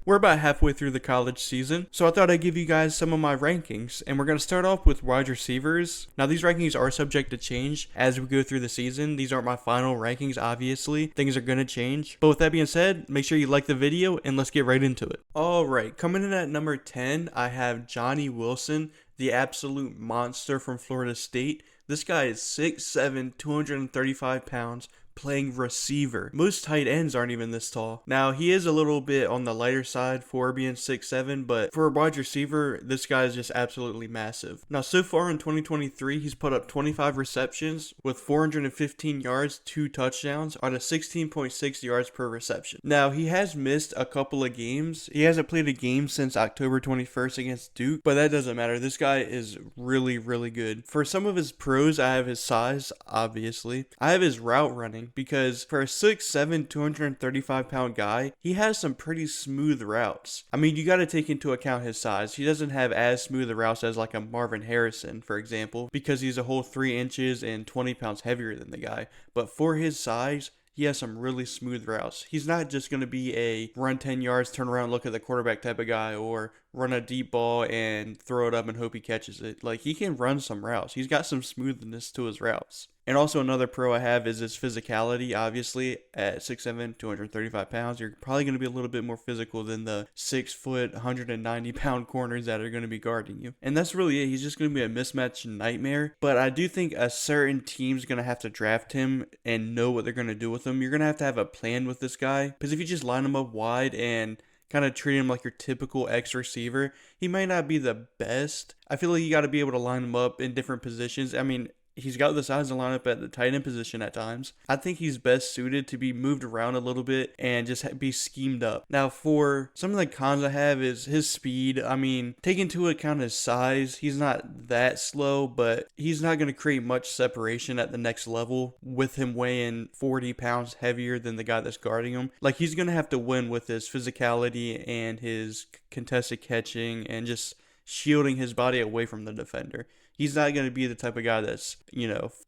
We're about halfway through the college season, so I thought I'd give you guys some of my rankings, and we're going to start off with wide receivers. Now, these rankings are subject to change as we go through the season. These aren't my final rankings, obviously. Things are going to change. But with that being said, make sure you like the video, and let's get right into it. Alright, coming in at number 10, I have Johnny Wilson, the absolute monster from Florida State. This guy is 6'7", 235 pounds. Playing receiver. Most tight ends aren't even this tall. Now, he is a little bit on the lighter side for being 6'7", but for a wide receiver, this guy is just absolutely massive. Now, so far in 2023, he's put up 25 receptions with 415 yards, 2 touchdowns on a 16.6 yards per reception. Now, he has missed a couple of games. He hasn't played a game since October 21st against Duke, but that doesn't matter. This guy is really, really good. For some of his pros, I have his size, obviously. I have his route running. Because for a 6'7", 235-pound guy, he has some pretty smooth routes. I mean, you got to take into account his size. He doesn't have as smooth routes as like a Marvin Harrison, for example, because he's a whole 3 inches and 20 pounds heavier than the guy. But for his size, he has some really smooth routes. He's not just going to be a run 10 yards, turn around, look at the quarterback type of guy, or run a deep ball and throw it up and hope he catches it. Like, he can run some routes. He's got some smoothness to his routes. And also another pro I have is his physicality. Obviously, at 6'7", 235 pounds, you're probably going to be a little bit more physical than the 6 foot, 190-pound corners that are going to be guarding you. And that's really it. He's just going to be a mismatch nightmare. But I do think a certain team's going to have to draft him and know what they're going to do with him. You're going to have a plan with this guy. Because if you just line him up wide and kind of treat him like your typical X receiver, he might not be the best. I feel like you got to be able to line him up in different positions. I mean, he's got the size to line up at the tight end position at times. I think he's best suited to be moved around a little bit and just be schemed up. Now, for some of the cons I have is his speed. I mean, take into account his size. He's not that slow, but he's not going to create much separation at the next level with him weighing 40 pounds heavier than the guy that's guarding him. Like, he's going to have to win with his physicality and his contested catching and just shielding his body away from the defender. He's not going to be the type of guy that's,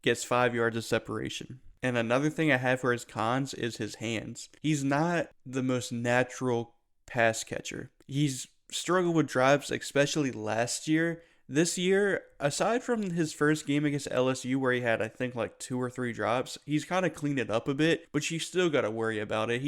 gets 5 yards of separation. And another thing I have for his cons is his hands. He's not the most natural pass catcher. He's struggled with drops, especially last year. This year, aside from his first game against LSU where he had, I think, like 2 or 3 drops, he's kind of cleaned it up a bit, but you still got to worry about it.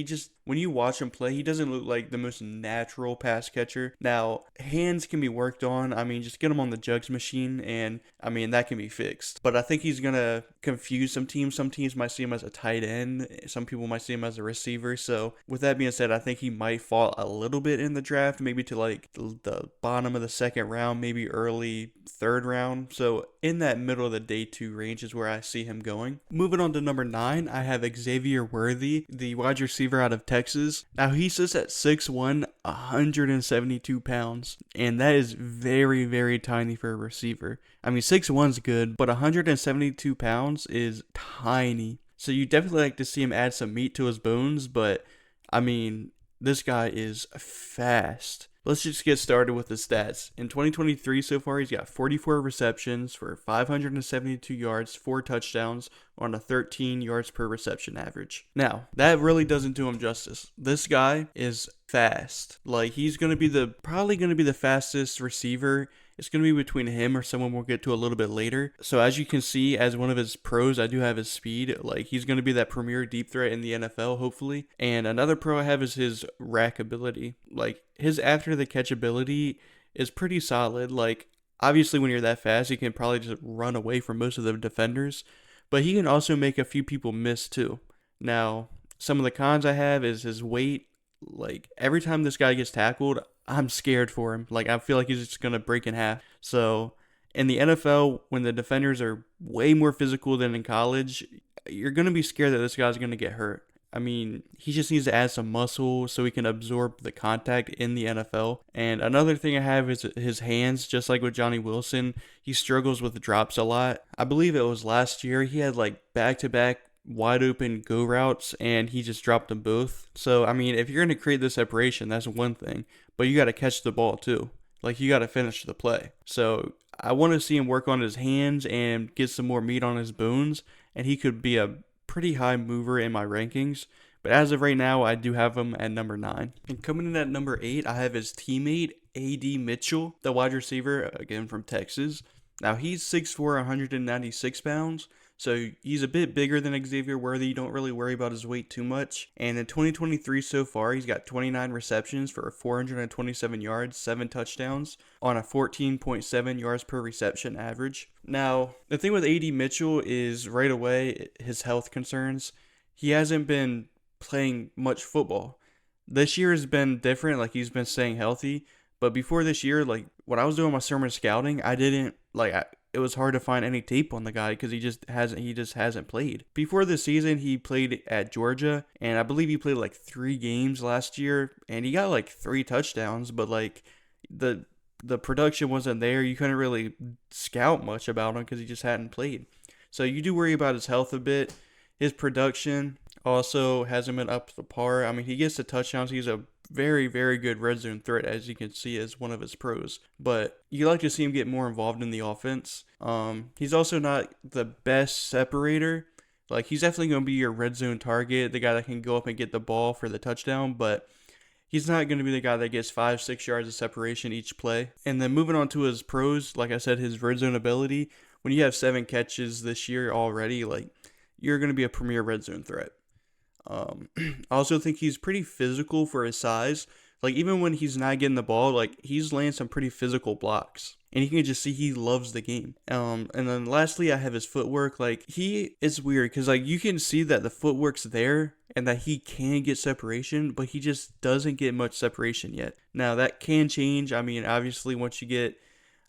When you watch him play, he doesn't look like the most natural pass catcher. Now, hands can be worked on. I mean, just get him on the jugs machine, and I mean, that can be fixed. But I think he's going to confuse some teams. Some teams might see him as a tight end. Some people might see him as a receiver. So, with that being said, I think he might fall a little bit in the draft, maybe to like the bottom of the 2nd round, maybe early 3rd round. So, in that middle of the day 2 range is where I see him going. Moving on to number 9, I have Xavier Worthy, the wide receiver out of Texas. Now, he sits at 6'1", 172 pounds, and that is very, very tiny for a receiver. I mean, 6'1's good, but 172 pounds is tiny. So you definitely like to see him add some meat to his bones, but I mean, this guy is fast. Let's just get started with the stats. In 2023 so far, he's got 44 receptions for 572 yards, 4 touchdowns on a 13 yards per reception average. Now, that really doesn't do him justice. This guy is fast. Like, he's probably going to be the fastest receiver. It's going to be between him or someone we'll get to a little bit later. So as you can see, as one of his pros, I do have his speed. Like, he's going to be that premier deep threat in the NFL, hopefully. And another pro I have is his rack ability. Like, his after the catch ability is pretty solid. Like, obviously when you're that fast, you can probably just run away from most of the defenders. But he can also make a few people miss too. Now, some of the cons I have is his weight. Like, every time this guy gets tackled, I'm scared for him. Like, I feel like he's just going to break in half. So, in the NFL, when the defenders are way more physical than in college, you're going to be scared that this guy's going to get hurt. I mean, he just needs to add some muscle so he can absorb the contact in the NFL. And another thing I have is his hands. Just like with Johnny Wilson, he struggles with drops a lot. I believe it was last year he had like back-to-back wide open go routes and he just dropped them both. So, I mean, if you're going to create the separation, that's one thing. But you got to catch the ball too. Like, you got to finish the play. So, I want to see him work on his hands and get some more meat on his bones. And he could be a pretty high mover in my rankings. But as of right now, I do have him at number 9. And coming in at number 8, I have his teammate, A.D. Mitchell, the wide receiver, again from Texas. Now, he's 6'4", 196 pounds. So he's a bit bigger than Xavier Worthy. You don't really worry about his weight too much. And in 2023 so far, he's got 29 receptions for 427 yards, 7 touchdowns on a 14.7 yards per reception average. Now, the thing with A.D. Mitchell is right away his health concerns. He hasn't been playing much football. This year has been different. Like, he's been staying healthy. But before this year, like, when I was doing my summer scouting, it was hard to find any tape on the guy because he just hasn't played. Before the season, he played at Georgia, and I believe he played like 3 games last year, and he got like 3 touchdowns, but like the production wasn't there. You couldn't really scout much about him because he just hadn't played. So you do worry about his health a bit. His production also hasn't been up to par. I mean, he gets the touchdowns. He's a very, very good red zone threat, as you can see, as one of his pros. But you like to see him get more involved in the offense. He's also not the best separator. Like, he's definitely going to be your red zone target, the guy that can go up and get the ball for the touchdown, but he's not going to be the guy that gets 5-6 yards of separation each play. And then moving on to his pros, like I said, his red zone ability. When you have 7 catches this year already, like, you're going to be a premier red zone threat. I also think he's pretty physical for his size. Like, even when he's not getting the ball, like, he's laying some pretty physical blocks. And you can just see he loves the game. And then lastly, I have his footwork. Like, it's weird because, like, you can see that the footwork's there and that he can get separation, but he just doesn't get much separation yet. Now, that can change. I mean, obviously, once you get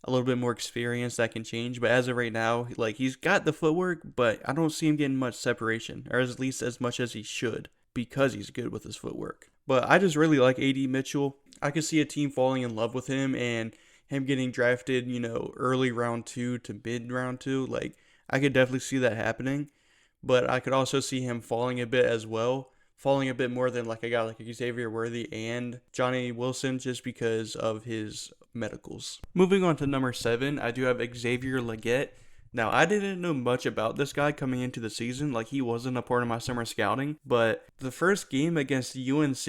a little bit more experience, that can change. But as of right now, like, he's got the footwork, but I don't see him getting much separation, or at least as much as he should, because he's good with his footwork. But I just really like A.D. Mitchell. I could see a team falling in love with him and him getting drafted, early round 2 to mid round 2. Like, I could definitely see that happening. But I could also see him falling a bit as well. Falling a bit more than like a guy like Xavier Worthy and Johnny Wilson, just because of his medicals. Moving on to number 7, I do have Xavier Legette. Now, I didn't know much about this guy coming into the season. Like, he wasn't a part of my summer scouting. But the first game against UNC,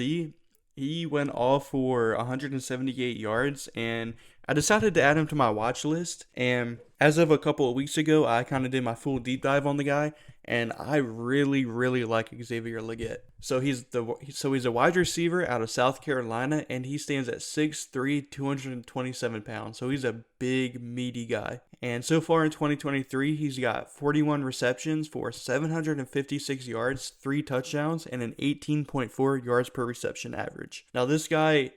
he went off for 178 yards, and I decided to add him to my watch list. And as of a couple of weeks ago, I kind of did my full deep dive on the guy, and I really, really like Xavier Legette. So he's a wide receiver out of South Carolina, and he stands at 6'3", 227 pounds. So he's a big, meaty guy. And so far in 2023, he's got 41 receptions for 756 yards, 3 touchdowns, and an 18.4 yards per reception average. Now, this guy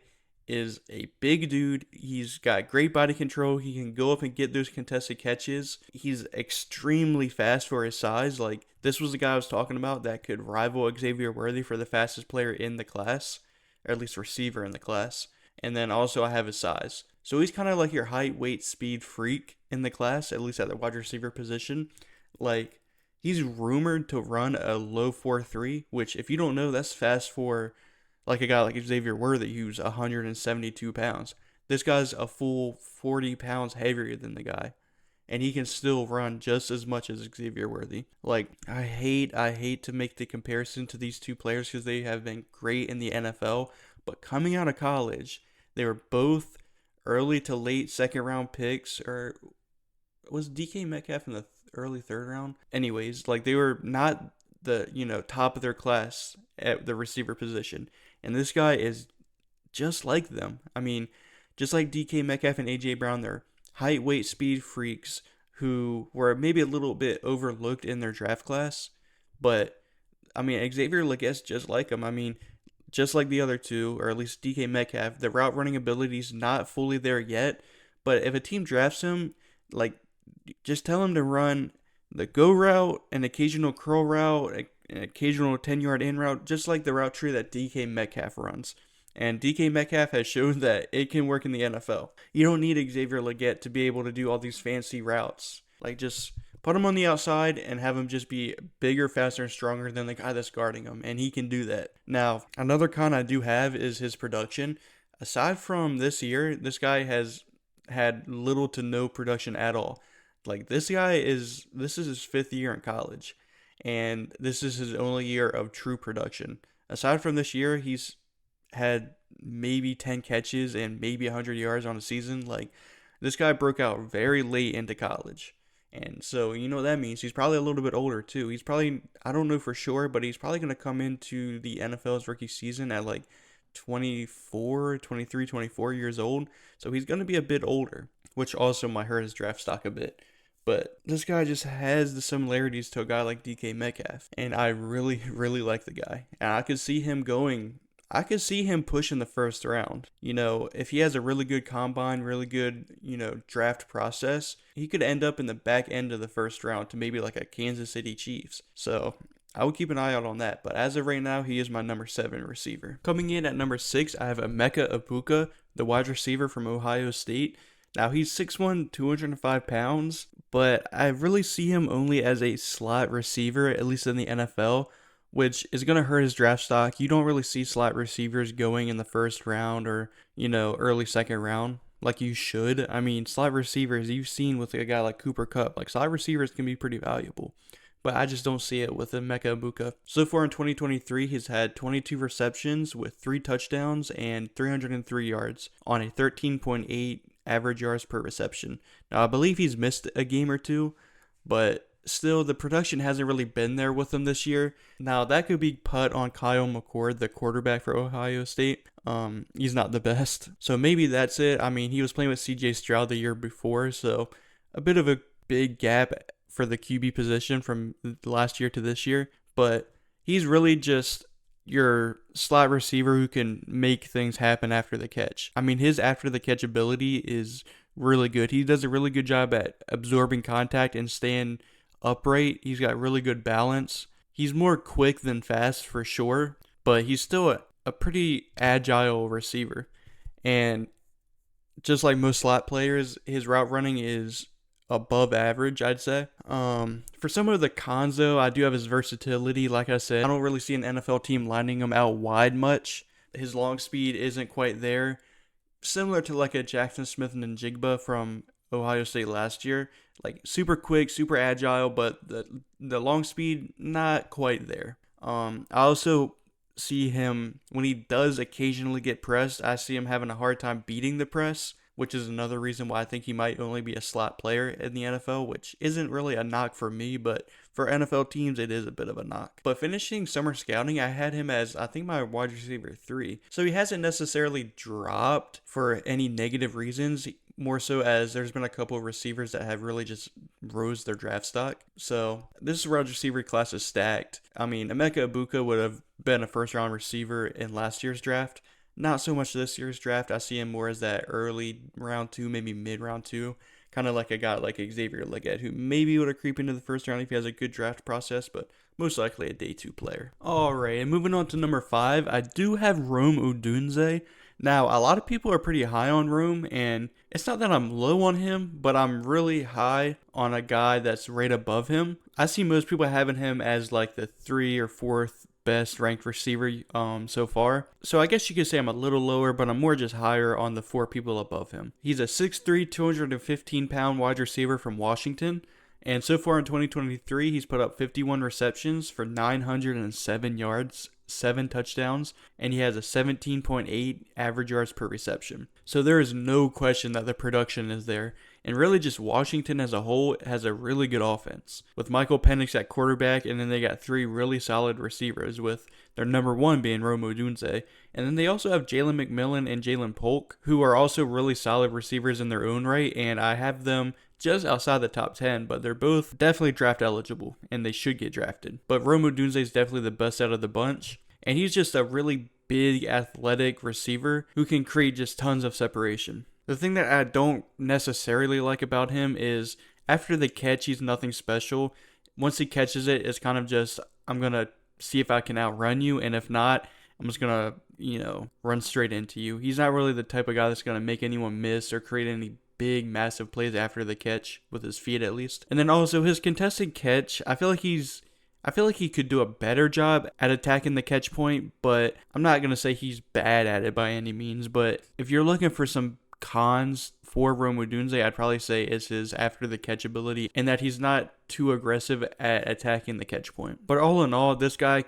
is a big dude. He's got great body control. He can go up and get those contested catches. He's extremely fast for his size. Like, this was the guy I was talking about that could rival Xavier Worthy for the fastest player in the class, or at least receiver in the class. And then also I have his size. So he's kind of like your height, weight, speed freak in the class, at least at the wide receiver position. Like, he's rumored to run a low 4.3, which, if you don't know, that's fast for like a guy like Xavier Worthy, who's 172 pounds. This guy's a full 40 pounds heavier than the guy, and he can still run just as much as Xavier Worthy. Like, I hate to make the comparison to these two players because they have been great in the NFL, but coming out of college, they were both early to late second round picks, or was DK Metcalf in the early third round? Anyways, like, they were not the top of their class at the receiver position. And this guy is just like them. I mean, just like DK Metcalf and A.J. Brown, they're height, weight, speed freaks who were maybe a little bit overlooked in their draft class. But, I mean, Xavier Legette's just like him. I mean, just like the other two, or at least DK Metcalf, the route running ability's not fully there yet. But if a team drafts him, like, just tell him to run the go route, an occasional curl route, an occasional 10-yard in route, just like the route tree that DK Metcalf runs. And DK Metcalf has shown that it can work in the NFL. You don't need Xavier Legette to be able to do all these fancy routes. Like, just put him on the outside and have him just be bigger, faster, and stronger than the guy that's guarding him. And he can do that. Now, another con I do have is his production. Aside from this year, this guy has had little to no production at all. Like, this is his 5th year in college, and this is his only year of true production. Aside from this year, he's had maybe 10 catches and maybe 100 yards on a season. Like, this guy broke out very late into college. And so, you know what that means? He's probably a little bit older, too. He's probably, I don't know for sure, but he's probably going to come into the NFL's rookie season at like 23, 24 years old. So he's going to be a bit older, which also might hurt his draft stock a bit. But this guy just has the similarities to a guy like DK Metcalf. And I really, really like the guy. And I could see him pushing the first round. You know, if he has a really good combine, really good, draft process, he could end up in the back end of the first round to maybe like a Kansas City Chiefs. So I would keep an eye out on that. But as of right now, he is my number 7 receiver. Coming in at number 6, I have Emeka Egbuka, the wide receiver from Ohio State. Now, he's 6'1", 205 pounds, but I really see him only as a slot receiver, at least in the NFL, which is going to hurt his draft stock. You don't really see slot receivers going in the first round or, early second round like you should. I mean, slot receivers, you've seen with a guy like Cooper Kupp, like slot receivers can be pretty valuable. But I just don't see it with Emeka Egbuka. So far in 2023, he's had 22 receptions with 3 touchdowns and 303 yards on a 13.8 average yards per reception. Now, I believe he's missed a game or two, but still, the production hasn't really been there with him this year. Now, that could be put on Kyle McCord, the quarterback for Ohio State. He's not the best. So maybe that's it. I mean, he was playing with CJ Stroud the year before, so a bit of a big gap for the QB position from last year to this year. But he's really just your slot receiver who can make things happen after the catch. I mean, his after the catch ability is really good. He does a really good job at absorbing contact and staying upright. He's got really good balance. He's more quick than fast for sure, but he's still a pretty agile receiver. And just like most slot players, his route running is above average, I'd say. For some of the cons, though, I do have his versatility. Like I said, I don't really see an NFL team lining him out wide much. His long speed isn't quite there. Similar to like a Jackson Smith and Njigba from Ohio State last year. Like super quick, super agile, but the long speed, not quite there. I also see him, when he does occasionally get pressed, I see him having a hard time beating the press, which is another reason why I think he might only be a slot player in the NFL, which isn't really a knock for me, but for NFL teams, it is a bit of a knock. But finishing summer scouting, I had him as, I think, my wide receiver 3. So he hasn't necessarily dropped for any negative reasons, more so as there's been a couple of receivers that have really just rose their draft stock. So this wide receiver class is stacked. I mean, Emeka Egbuka would have been a first-round receiver in last year's draft. Not so much this year's draft. I see him more as that early round 2, maybe mid round 2. Kind of like a guy like Xavier Legette, who maybe would have creep into the first round if he has a good draft process, but most likely a day 2 player. Alright, and moving on to number 5, I do have Rome Odunze. Now, a lot of people are pretty high on Rome, and it's not that I'm low on him, but I'm really high on a guy that's right above him. I see most people having him as like the 3 or 4th best ranked receiver so far. So I guess you could say I'm a little lower, but I'm more just higher on the 4 people above him. He's a 6'3", 215-pound wide receiver from Washington. And so far in 2023, he's put up 51 receptions for 907 yards, 7 touchdowns, and he has a 17.8 average yards per reception. So there is no question that the production is there. And really just Washington as a whole has a really good offense, with Michael Penix at quarterback, and then they got 3 really solid receivers, with their number 1 being Rome Odunze. And then they also have Jalen McMillan and Jalen Polk, who are also really solid receivers in their own right, and I have them just outside the top 10, but they're both definitely draft eligible, and they should get drafted. But Rome Odunze is definitely the best out of the bunch, and he's just a really big, athletic receiver who can create just tons of separation. The thing that I don't necessarily like about him is after the catch, he's nothing special. Once he catches it, it's kind of just, I'm going to see if I can outrun you, and if not, I'm just going to, run straight into you. He's not really the type of guy that's going to make anyone miss or create any big, massive plays after the catch, with his feet at least. And then also his contested catch, I feel like he could do a better job at attacking the catch point, but I'm not going to say he's bad at it by any means. But if you're looking for some cons for Rome Odunze, I'd probably say is his after the catch ability, and that he's not too aggressive at attacking the catch point. But all in all, this guy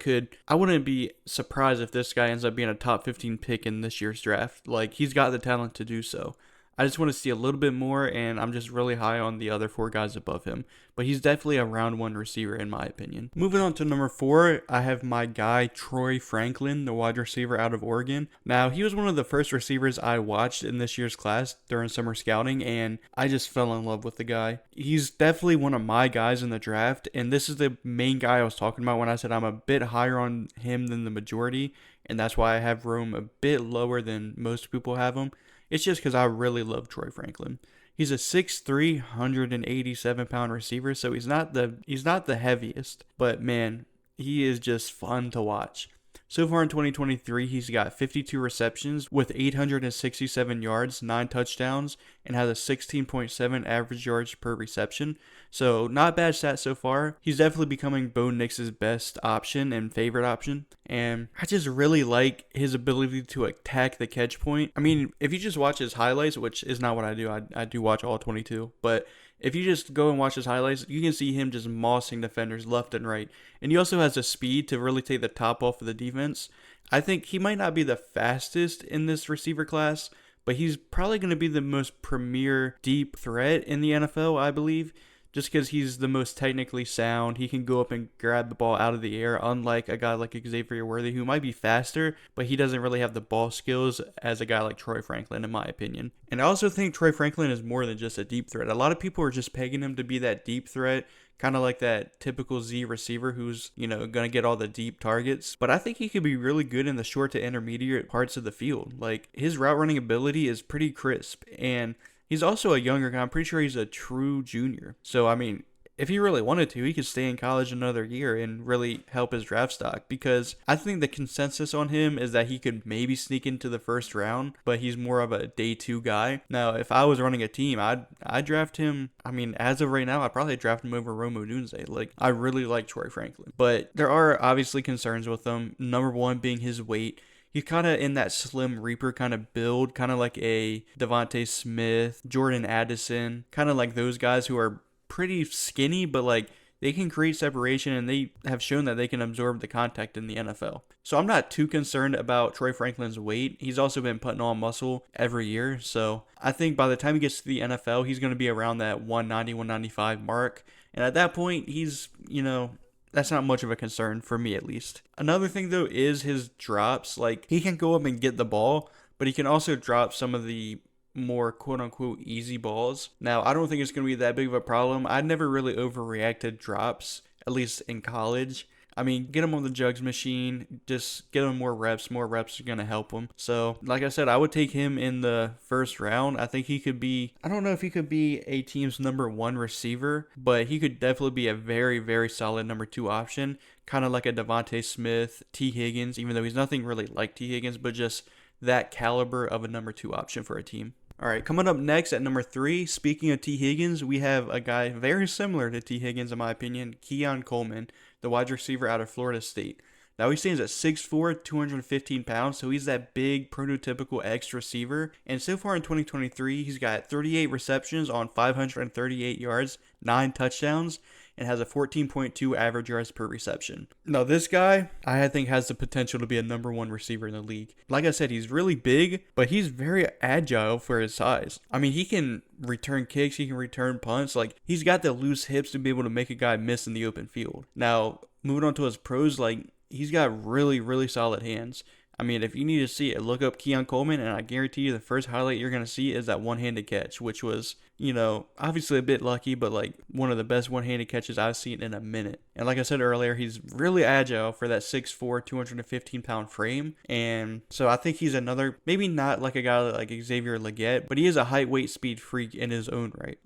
I wouldn't be surprised if this guy ends up being a top 15 pick in this year's draft. Like, he's got the talent to do so. I just want to see a little bit more, and I'm just really high on the other 4 guys above him. But he's definitely a round 1 receiver in my opinion. Moving on to number 4, I have my guy Troy Franklin, the wide receiver out of Oregon. Now, he was one of the first receivers I watched in this year's class during summer scouting, and I just fell in love with the guy. He's definitely one of my guys in the draft, and this is the main guy I was talking about when I said I'm a bit higher on him than the majority, and that's why I have Rome a bit lower than most people have him. It's just because I really love Troy Franklin. He's a 6'3", 187-pound receiver, so he's not the heaviest, but man, he is just fun to watch. So far in 2023, he's got 52 receptions with 867 yards, 9 touchdowns, and has a 16.7 average yards per reception. So not bad stats so far. He's definitely becoming Bo Nix's best option and favorite option. And I just really like his ability to attack the catch point. I mean, if you just watch his highlights, which is not what I do, I do watch all 22, but if you just go and watch his highlights, you can see him just mossing defenders left and right. And he also has the speed to really take the top off of the defense. I think he might not be the fastest in this receiver class, but he's probably going to be the most premier deep threat in the NFL, I believe. Just because he's the most technically sound. He can go up and grab the ball out of the air, unlike a guy like Xavier Worthy, who might be faster, but he doesn't really have the ball skills as a guy like Troy Franklin, in my opinion. And I also think Troy Franklin is more than just a deep threat. A lot of people are just pegging him to be that deep threat, kind of like that typical Z receiver who's, going to get all the deep targets. But I think he could be really good in the short to intermediate parts of the field. Like, his route running ability is pretty crisp, and he's also a younger guy. I'm pretty sure he's a true junior. So, I mean, if he really wanted to, he could stay in college another year and really help his draft stock, because I think the consensus on him is that he could maybe sneak into the first round, but he's more of a day 2 guy. Now, if I was running a team, I'd draft him. I mean, as of right now, I'd probably draft him over Rome Odunze. Like, I really like Troy Franklin. But there are obviously concerns with him. Number 1 being his weight. He's kind of in that Slim Reaper kind of build, kind of like a Devontae Smith, Jordan Addison, kind of like those guys who are pretty skinny, but like they can create separation and they have shown that they can absorb the contact in the NFL. So I'm not too concerned about Troy Franklin's weight. He's also been putting on muscle every year. So I think by the time he gets to the NFL, he's going to be around that 190, 195 mark. And at that point, he's, that's not much of a concern for me, at least. Another thing, though, is his drops. Like, he can go up and get the ball, but he can also drop some of the more quote-unquote easy balls. Now, I don't think it's going to be that big of a problem. I never really overreacted drops, at least in college. I mean, get him on the jugs machine, just get him more reps. More reps are going to help him. So, like I said, I would take him in the first round. I think he could be, I don't know if he could be a team's number 1 receiver, but he could definitely be a very, very solid number 2 option. Kind of like a Devontae Smith, T. Higgins, even though he's nothing really like T. Higgins, but just that caliber of a number 2 option for a team. All right, coming up next at number 3, speaking of T. Higgins, we have a guy very similar to T. Higgins, in my opinion, Keon Coleman, the wide receiver out of Florida State. Now, he stands at 6'4", 215 pounds, so he's that big, prototypical X receiver. And so far in 2023, he's got 38 receptions on 538 yards, 9 touchdowns, and has a 14.2 average yards per reception. Now, this guy, I think, has the potential to be a number 1 receiver in the league. Like I said, he's really big, but he's very agile for his size. I mean, he can return kicks, he can return punts. Like, he's got the loose hips to be able to make a guy miss in the open field. Now, moving on to his pros, like, he's got really, really solid hands. I mean, if you need to see it, look up Keon Coleman, and I guarantee you the first highlight you're going to see is that one-handed catch, which was, obviously a bit lucky, but like one of the best one-handed catches I've seen in a minute. And like I said earlier, he's really agile for that 6'4", 215-pound frame. And so I think he's another, maybe not like a guy like Xavier Legette, but he is a height, weight, speed freak in his own right.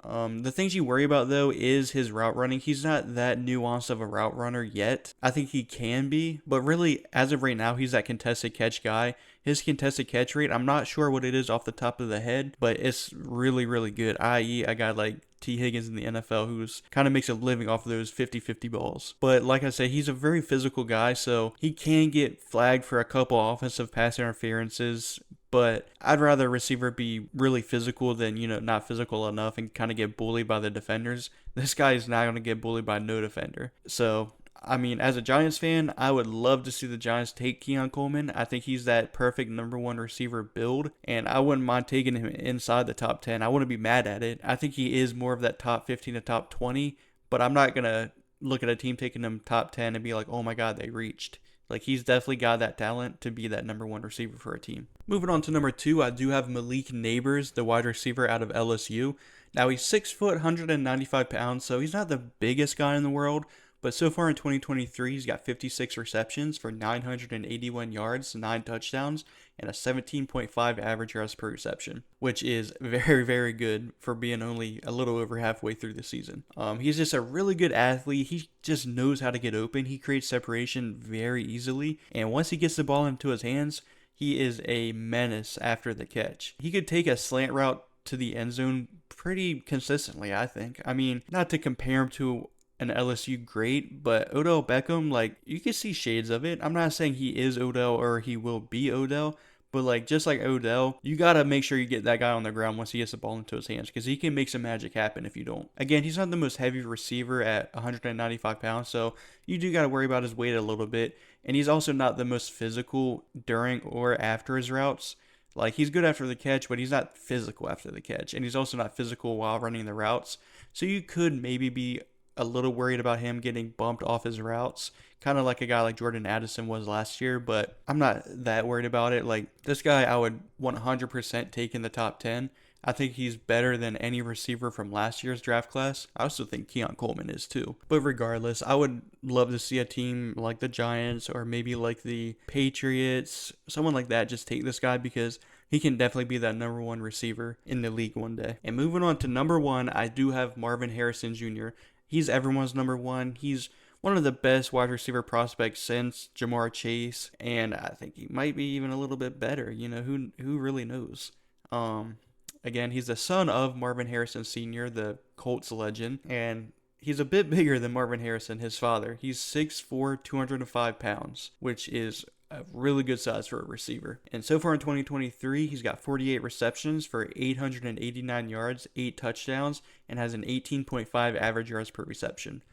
The things you worry about, though, is his route running. He's not that nuanced of a route runner yet. I think he can be, but really, as of right now, he's that contested catch guy. His contested catch rate, I'm not sure what it is off the top of the head, but it's really, really good, i.e. a guy like T. Higgins in the NFL who's kind of makes a living off of those 50-50 balls. But like I say, he's a very physical guy, so he can get flagged for a couple offensive pass interferences, but I'd rather a receiver be really physical than, not physical enough and kind of get bullied by the defenders. This guy is not going to get bullied by no defender. So, I mean, as a Giants fan, I would love to see the Giants take Keon Coleman. I think he's that perfect number one receiver build, and I wouldn't mind taking him inside the top 10. I wouldn't be mad at it. I think he is more of that top 15 to top 20, but I'm not going to look at a team taking him top 10 and be like, oh my God, they reached. Like, he's definitely got that talent to be that number one receiver for a team. Moving on to number 2, I do have Malik Newman, the wide receiver out of LSU. Now, he's 6 foot, 195 pounds, so he's not the biggest guy in the world, but so far in 2023, he's got 56 receptions for 981 yards, 9 touchdowns, and a 17.5 average yards per reception, which is very, very good for being only a little over halfway through the season. He's just a really good athlete. He just knows how to get open. He creates separation very easily, and once he gets the ball into his hands, he is a menace after the catch. He could take a slant route to the end zone pretty consistently, I think. I mean, not to compare him to an LSU great, but Odell Beckham, like, you can see shades of it. I'm not saying he is Odell or he will be Odell, but like, just like Odell, you gotta make sure you get that guy on the ground once he gets the ball into his hands, because he can make some magic happen if you don't. Again, he's not the most heavy receiver at 195 pounds, so you do gotta worry about his weight a little bit, and he's also not the most physical during or after his routes. Like, he's good after the catch, but he's not physical after the catch, and he's also not physical while running the routes, so you could maybe be a little worried about him getting bumped off his routes, kind of like a guy like Jordan Addison was last year, but I'm not that worried about it. Like, this guy I would 100% take in the top 10. I think he's better than any receiver from last year's draft class. I also think Keon Coleman is too. But regardless, I would love to see a team like the Giants or maybe like the Patriots, someone like that, just take this guy, because he can definitely be that number one receiver in the league one day. And moving on to number 1, I do have Marvin Harrison Jr. He's everyone's number 1. He's one of the best wide receiver prospects since Jamar Chase, and I think he might be even a little bit better. Who really knows? Again, he's the son of Marvin Harrison Sr., the Colts legend, and he's a bit bigger than Marvin Harrison, his father. He's 6'4", 205 pounds, which is a really good size for a receiver. And so far in 2023, he's got 48 receptions for 889 yards, 8 touchdowns, and has an 18.5 average yards per reception.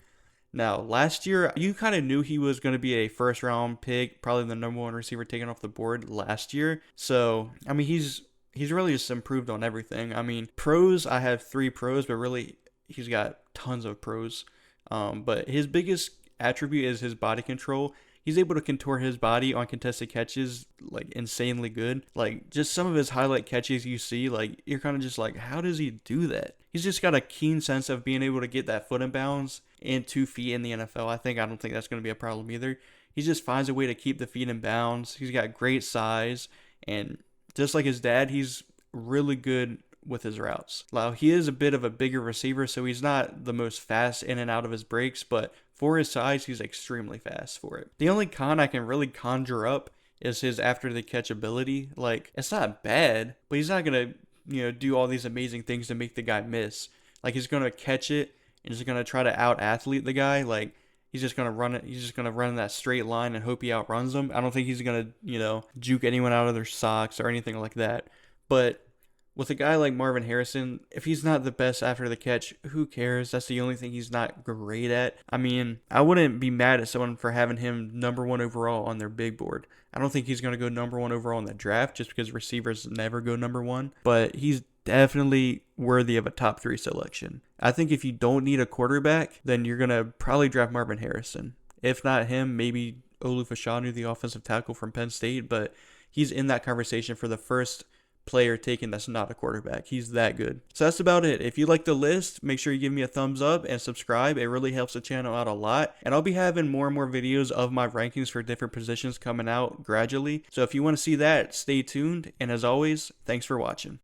Now, last year, you kind of knew he was going to be a first-round pick, probably the number 1 receiver taken off the board last year. So, I mean, he's really just improved on everything. I mean, pros, I have 3 pros, but really, he's got tons of pros. But his biggest attribute is his body control. He's able to contour his body on contested catches, like, insanely good. Like, just some of his highlight catches you see, like, you're kind of just like, how does he do that? He's just got a keen sense of being able to get that foot in bounds and 2 feet in the NFL. I don't think that's going to be a problem either. He just finds a way to keep the feet in bounds. He's got great size, and just like his dad, he's really good with his routes. Now, he is a bit of a bigger receiver, so he's not the most fast in and out of his breaks, but for his size, he's extremely fast for it. The only con I can really conjure up is his after the catch ability. Like, it's not bad, but he's not going to, do all these amazing things to make the guy miss. Like, he's going to catch it and he's going to try to out athlete the guy. Like, he's just going to run it. He's just going to run that straight line and hope he outruns them. I don't think he's going to, juke anyone out of their socks or anything like that. But with a guy like Marvin Harrison, if he's not the best after the catch, who cares? That's the only thing he's not great at. I mean, I wouldn't be mad at someone for having him number 1 overall on their big board. I don't think he's going to go number 1 overall in the draft just because receivers never go number 1. But he's definitely worthy of a top 3 selection. I think if you don't need a quarterback, then you're going to probably draft Marvin Harrison. If not him, maybe Olu Fashanu, the offensive tackle from Penn State. But he's in that conversation for the first player taken that's not a quarterback. He's that good. So that's about it. If you like the list, make sure you give me a thumbs up and subscribe. It really helps the channel out a lot. And I'll be having more and more videos of my rankings for different positions coming out gradually. So if you want to see that, stay tuned. And as always, thanks for watching.